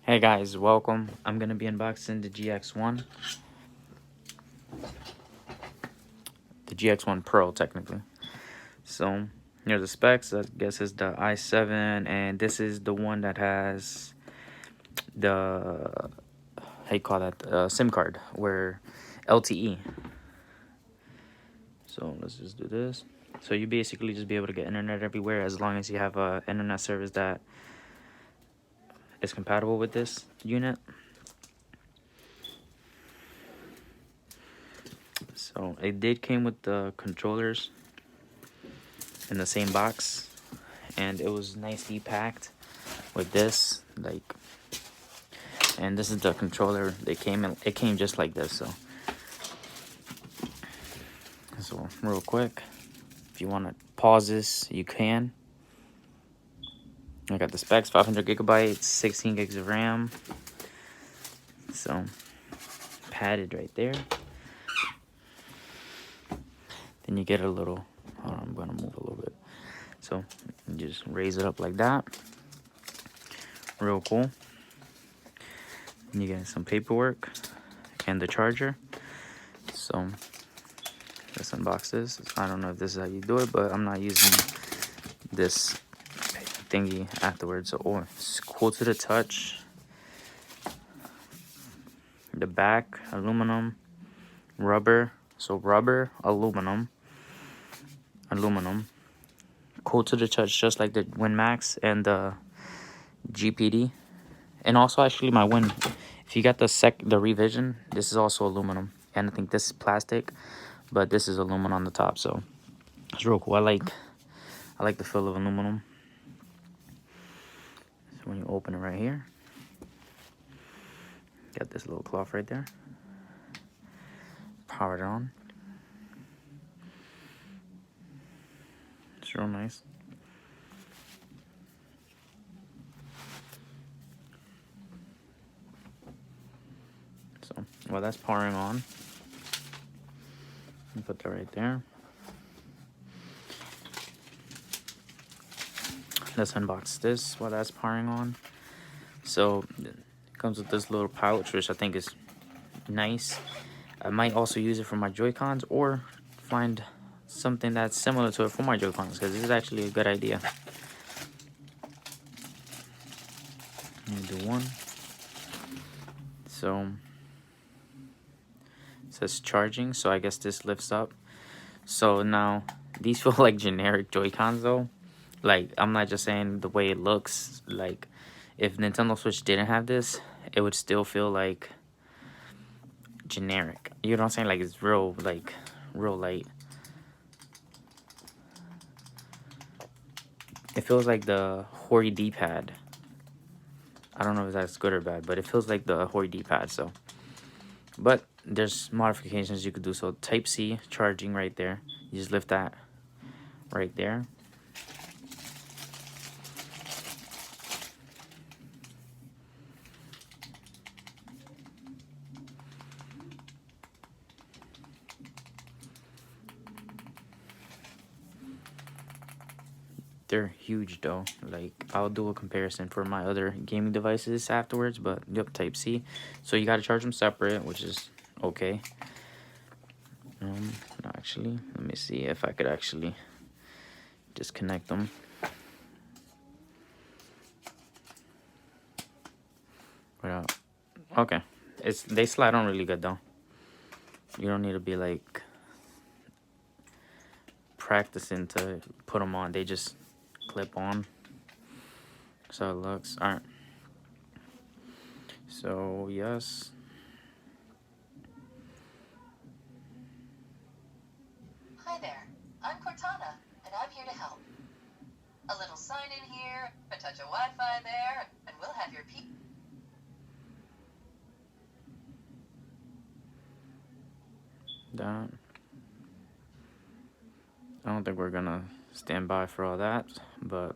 Hey guys, welcome. I'm gonna be unboxing the GX1, the GX1 Pro technically. So here's the specs. I guess it's the i7, and this is the one that has the how you call that SIM card, where LTE. So let's just do this. So you basically just be able to get internet everywhere as long as you have a internet service that is compatible with this unit. So it did came with the controllers in the same box, and it was nicely packed with this, like, and this is the controller. It came just like this. So real quick, if you want to pause this, you can. I got the specs: 500 gigabytes, 16 gigs of RAM. So padded right there. Then you get a little, hold on, I'm gonna move a little bit. So you just raise it up like that. Real cool. And you get some paperwork and the charger. So let's unbox this. I don't know if this is how you do it, but I'm not using this thingy afterwards. So, oh, it's cool to the touch. The back, aluminum, rubber. So rubber, aluminum. Cool to the touch, just like the WinMax and the GPD. And also, actually, my Win. If you got the revision, this is also aluminum, and I think this is plastic, but this is aluminum on the top. So it's real cool. I like the feel of aluminum. So when you open it right here, got this little cloth right there. Power it on. It's real nice. So while that's powering on, put that right there. Let's unbox this while that's powering on. So it comes with this little pouch, which I think is nice. I might also use it for my Joy-Cons or find something that's similar to it for my Joy-Cons, because this is actually a good idea. Let me do one. So it says charging, so I guess this lifts up. So now these feel like generic Joy-Cons though. Like, I'm not just saying the way it looks. Like, if Nintendo Switch didn't have this, it would still feel like generic. You know what I'm saying? Like, it's real light. It feels like the Hori D-pad. I don't know if that's good or bad, but it feels like the Hori D-pad. So, but there's modifications you could do. So Type-C charging right there. You just lift that right there. They're huge though. Like, I'll do a comparison for my other gaming devices afterwards, but yep, Type-C. So you gotta charge them separate, which is okay. Actually, let me see if I could actually disconnect them. Okay, they slide on really good though. You don't need to be like practicing to put them on. They just clip on. So it looks. All right. So yes. Hi there, I'm Cortana, and I'm here to help. A little sign in here, a touch of Wi-Fi there, and we'll have your That. I don't think we're gonna stand by for all that, but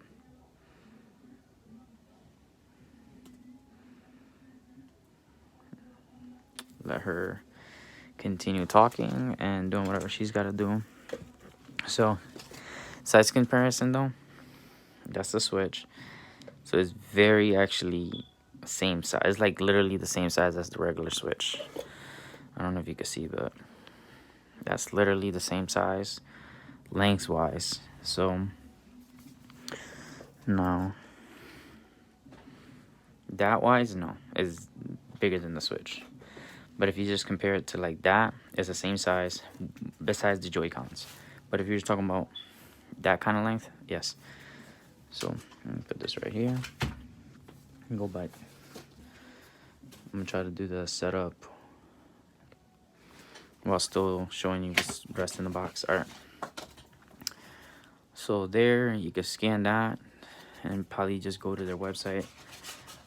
let her continue talking and doing whatever she's got to do. So, size comparison though, that's the Switch. So it's very actually same size. It's like literally the same size as the regular Switch. I don't know if you can see, but that's literally the same size lengthwise. So no, that wise, no, is bigger than the Switch. But if you just compare it to like that, it's the same size besides the Joy-Cons. But if you're just talking about that kind of length, yes. So let me put this right here and go back. I'm gonna try to do the setup while still showing you this rest in the box. All right. So there, you can scan that and probably just go to their website,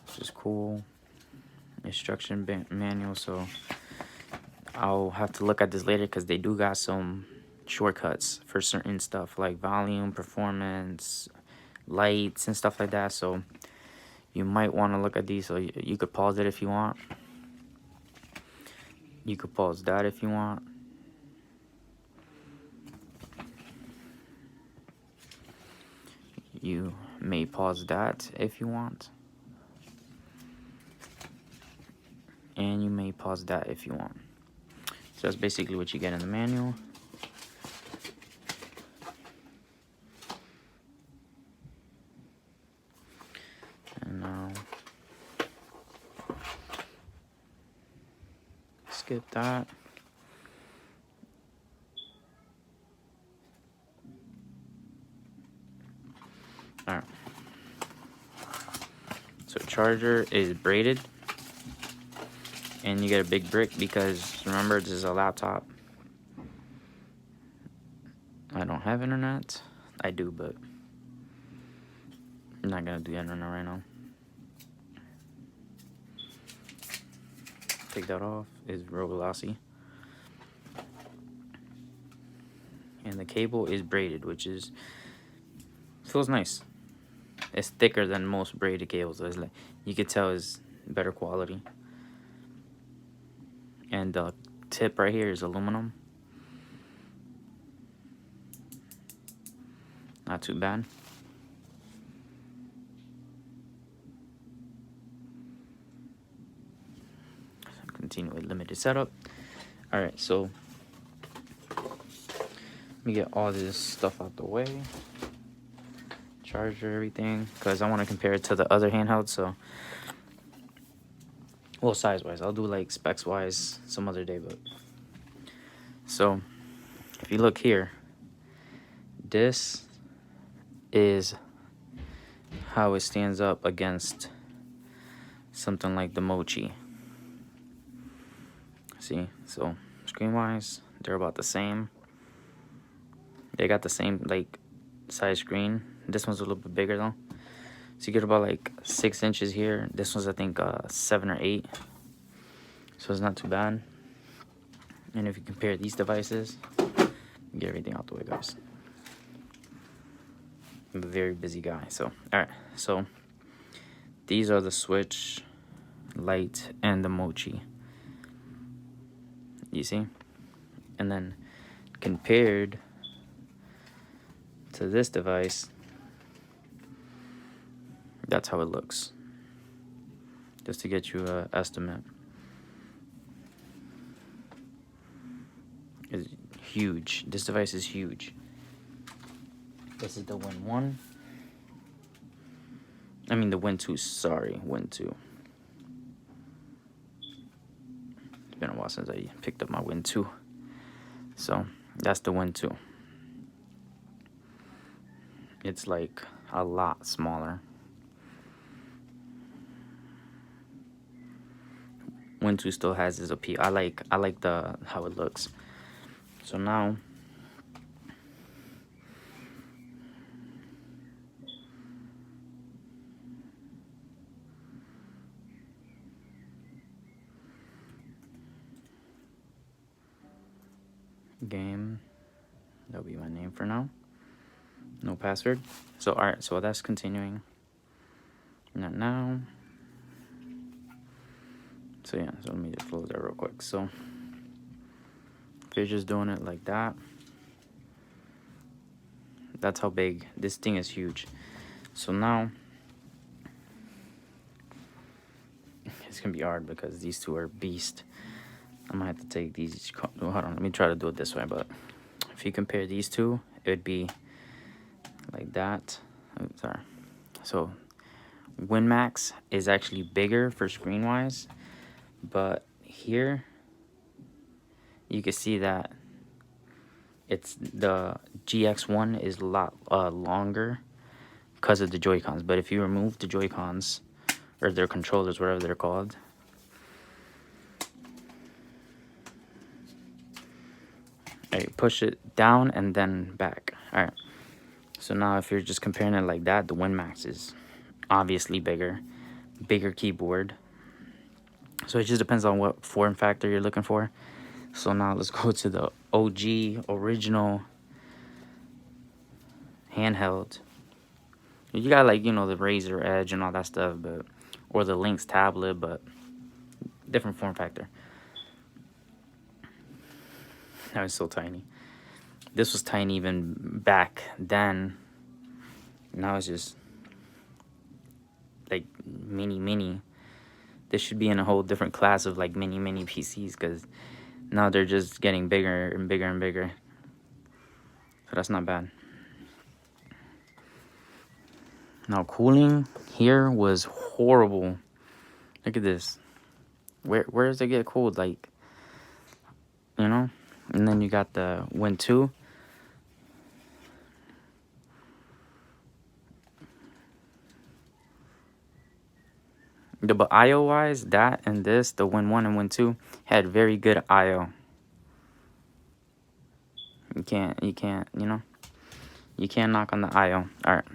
which is cool. Instruction manual. So I'll have to look at this later because they do got some shortcuts for certain stuff like volume, performance, lights, and stuff like that. So you might want to look at these. So you could pause it if you want. You could pause that if you want. You may pause that if you want. And you may pause that if you want. So that's basically what you get in the manual. And now skip that. Alright. So charger is braided. And you get a big brick because remember this is a laptop. I don't have internet. I do, but I'm not gonna do internet right now. Take that off. It's real glossy. And the cable is braided, which is feels nice. It's thicker than most braided cables. So it's like you could tell it's better quality. And the tip right here is aluminum. Not too bad. Continue with limited setup. Alright, so let me get all this stuff out the way. Charger, everything, because I want to compare it to the other handheld. So, well, size wise, I'll do like specs wise some other day. But so if you look here, this is how it stands up against something like the Mochi. See, so screen wise, they're about the same. They got the same like size screen. This one's a little bit bigger though. So you get about like 6 inches here. This one's I think 7 or 8. So it's not too bad. And if you compare these devices, get everything out the way, guys. I'm a very busy guy. So alright, so these are the Switch Lite and the Mochi. You see? And then compared to this device, that's how it looks. Just to get you an estimate. It's huge. This device is huge. This is the Win 1. I mean the Win 2, sorry, Win 2. It's been a while since I picked up my Win 2. So, that's the Win 2. It's like a lot smaller. Win 2 still has its appeal. I like the how it looks. So now game, that'll be my name for now. No password. So alright, so that's continuing. Not now. So yeah, so let me just close that real quick. So if you're just doing it like that, that's how big this thing is. Huge. So now It's gonna be hard because these two are beast. I'm gonna have to take these. Hold on, let me try to do it this way. But if you compare these two, it would be like that. Oh, sorry. So WinMax is actually bigger for screen wise, but here you can see that it's the GX1 is a lot longer because of the Joy-Cons. But if you remove the Joy-Cons or their controllers, whatever they're called, alright, push it down and then back. Alright, so now if you're just comparing it like that, the WinMax is obviously bigger keyboard. So it just depends on what form factor you're looking for. So now let's go to the OG original handheld. You got like, you know, the Razer Edge and all that stuff, but or the Lynx tablet, but different form factor. That was so tiny. This was tiny even back then. Now it's just like mini. This should be in a whole different class of like mini PCs, because now they're just getting bigger and bigger and bigger. So that's not bad. Now cooling here was horrible. Look at this. Where does it get cold? Like, you know? And then you got the Win 2. But IO wise, that and this, the Win 1 and Win 2, had very good IO. You can't, you know? You can't knock on the IO. Alright.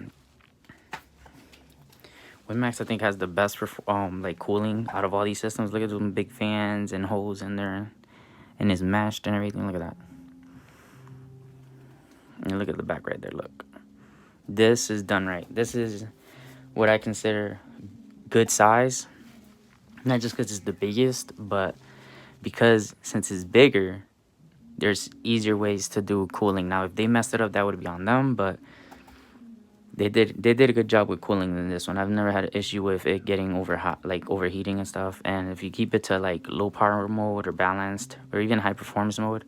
WinMax, I think, has the best like cooling out of all these systems. Look at those big fans and holes in there, and it's meshed and everything. Look at that. And look at the back right there. Look, this is done right. This is what I consider good size. Not just because it's the biggest, but because since it's bigger, there's easier ways to do cooling. Now, if they messed it up, that would be on them, but they did a good job with cooling in this one. I've never had an issue with it getting overheating and stuff. And if you keep it to like low power mode or balanced or even high performance mode,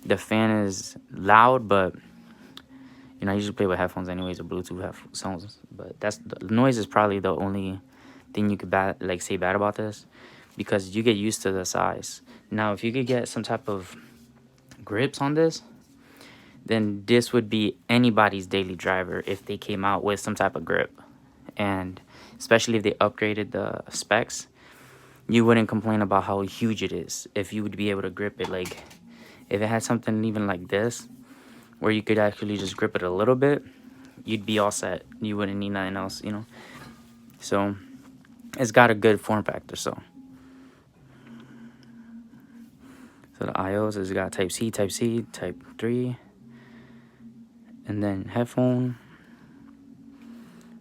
the fan is loud, but you know, I usually play with headphones anyways, or Bluetooth headphones. But the noise is probably the only thing you could say bad about this, because you get used to the size. Now, if you could get some type of grips on this, then this would be anybody's daily driver if they came out with some type of grip. And especially if they upgraded the specs, you wouldn't complain about how huge it is if you would be able to grip it. Like, if it had something even like this, where you could actually just grip it a little bit, you'd be all set. You wouldn't need nothing else, you know? So, it's got a good form factor, so the IOs has got Type-C, Type-C, Type 3, and then headphone.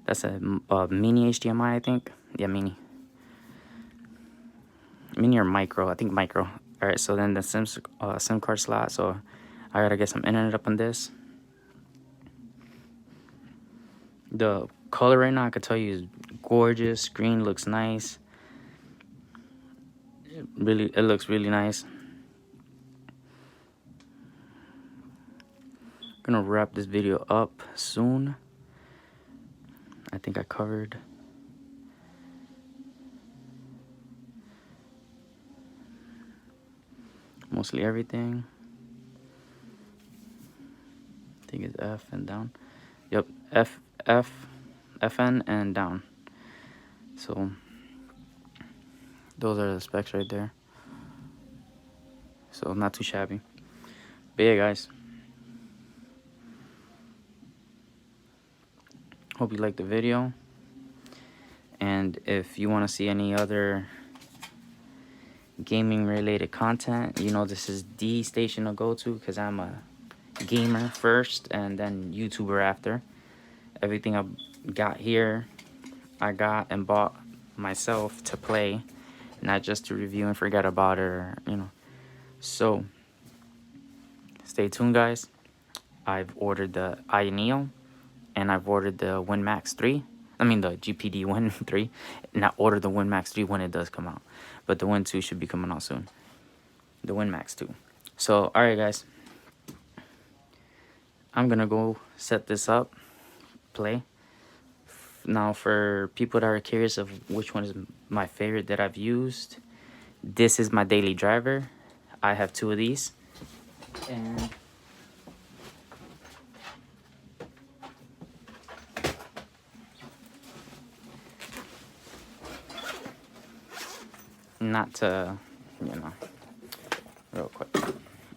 That's a mini HDMI, I think. Yeah, mini or micro. I think micro. All right, so then the SIM card slot. So I gotta get some internet up on this. The color right now, I could tell you, is gorgeous. Screen looks nice. It looks really nice. I'm gonna wrap this video up soon. I think I covered mostly everything. I think it's F and down. Yep, FN and down. So those are the specs right there. So not too shabby. But yeah, guys, hope you liked the video. And if you want to see any other gaming related content, you know, this is the station to go to, because I'm a gamer first and then YouTuber after. Everything I got here, I got and bought myself to play, not just to review and forget about it, or, you know. So stay tuned, guys. I've ordered the iNeo and I've ordered the WinMax 3. I mean the GPD 1 3, and I order the WinMax 3 when it does come out. But the Win 2 should be coming out soon. The WinMax 2. So, alright guys. I'm gonna go set this up, play. Now for people that are curious of which one is my favorite that I've used, this is my daily driver. I have 2 of these. And not to, real quick.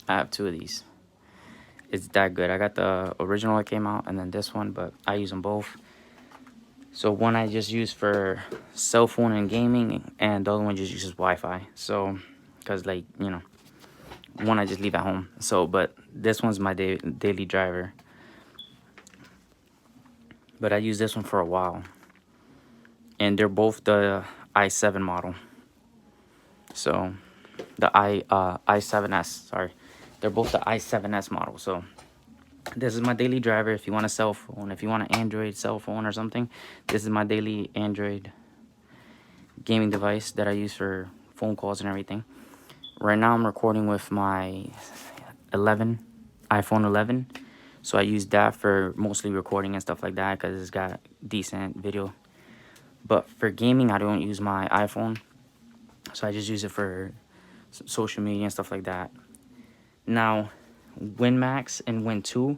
I have 2 of these. It's that good. I got the original that came out and then this one, but I use them both. So one I just use for cell phone and gaming, and the other one just uses Wi-Fi. So, because like, one I just leave at home. So, but this one's my daily driver. But I use this one for a while. And they're both the i7 model. So, the i7s, sorry. They're both the i7s model. So, this is my daily driver. If you want a cell phone, if you want an Android cell phone or something, this is my daily Android gaming device that I use for phone calls and everything. Right now I'm recording with my iPhone 11. So I use that for mostly recording and stuff like that because it's got decent video. But for gaming, I don't use my iPhone. So I just use it for social media and stuff like that. Now, WinMax and Win 2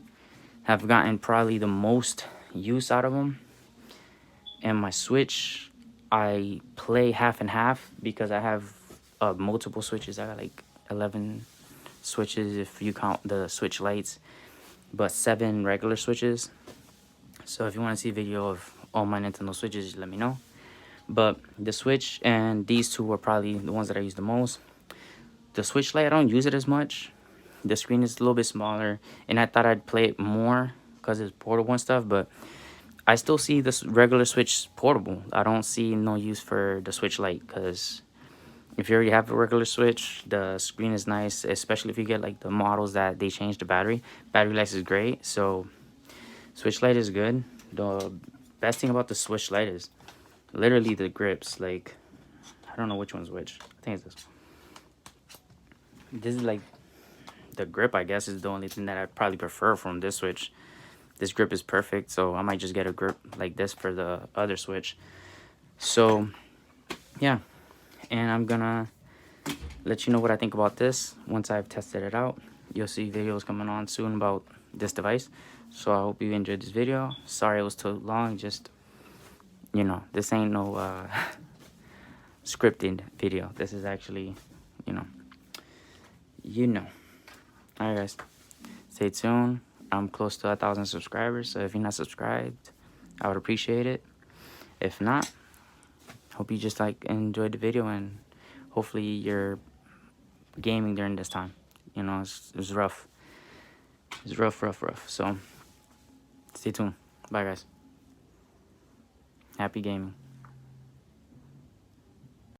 have gotten probably the most use out of them. And my Switch, I play half and half because I have multiple switches. I got like 11 switches if you count the Switch lights, but 7 regular switches. So if you want to see a video of all my Nintendo Switches, just let me know. But the Switch and these 2 are probably the ones that I use the most. The Switch Lite, I don't use it as much. The screen is a little bit smaller, and I thought I'd play it more because it's portable and stuff, but I still see this regular Switch portable. I don't see no use for the Switch Lite because if you already have a regular Switch, the screen is nice, especially if you get like the models that they change the battery. Battery life is great, so Switch Lite is good. The best thing about the Switch Lite is literally the grips. Like, I don't know which one's which. I think it's this one. This is like the grip, I guess, is the only thing that I probably prefer from this Switch. This grip is perfect, so I might just get a grip like this for the other Switch. So, yeah. And I'm gonna let you know what I think about this once I've tested it out. You'll see videos coming on soon about this device. So I hope you enjoyed this video. Sorry it was too long. Just, this ain't no scripted video. This is actually, Alright guys, stay tuned. I'm close to 1,000 subscribers, so if you're not subscribed, I would appreciate it. If not, hope you just enjoyed the video, and hopefully you're gaming during this time. It was rough. It's rough. So stay tuned. Bye guys. Happy gaming.